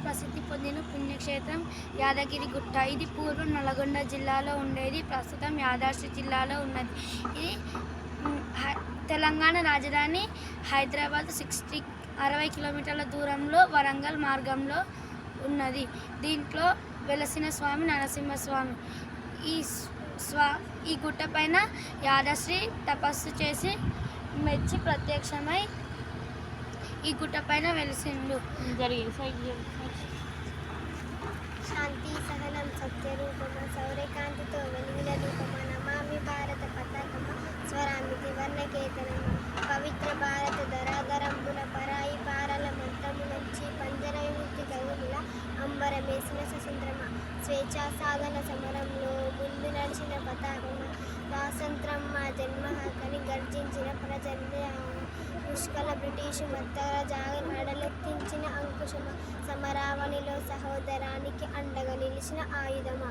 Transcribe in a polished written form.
ప్రసిద్ధి పొందిన పుణ్యక్షేత్రం యాదగిరిగుట్ట. ఇది పూర్వం నల్గొండ జిల్లాలో ఉండేది, ప్రస్తుతం యాదాద్రి జిల్లాలో ఉన్నది. ఇది తెలంగాణ రాజధాని హైదరాబాద్ 60 కిలోమీటర్ల దూరంలో వరంగల్ మార్గంలో ఉన్నది. దీంట్లో వెలసిన స్వామి నరసింహస్వామి. ఈ గుట్ట పైన యాదశ్రీ తపస్సు చేసి మెచ్చి ప్రత్యక్షమై ఈ గుట్ట పైన వెలిసిండు. శాంతి సహనం సత్యరూపమ సౌర్యకాంతితో వెలుగుల రూపమ నమామి భారత పతాకమ స్వరామితి వర్ణకేతనమ పవిత్ర భారత ధరాధరంబుల పరాయి పారల మంత్రములంచి పంజర విముక్తి గగుముల అంబరమేసిన స్వతంత్రమ స్వేచ్ఛా సాధన సమరంలో ముందు నడిచిన పతాకమ స్వాతంత్రం మా జన్మ హక్కని గర్జించిన ప్రజల్ని పుష్కల బ్రిటిషు మత్తర జాగ నడలెత్తించిన అంకుశమ సమరావణిలో సహోదరానికి అండగా నిలిచిన ఆయుధమా.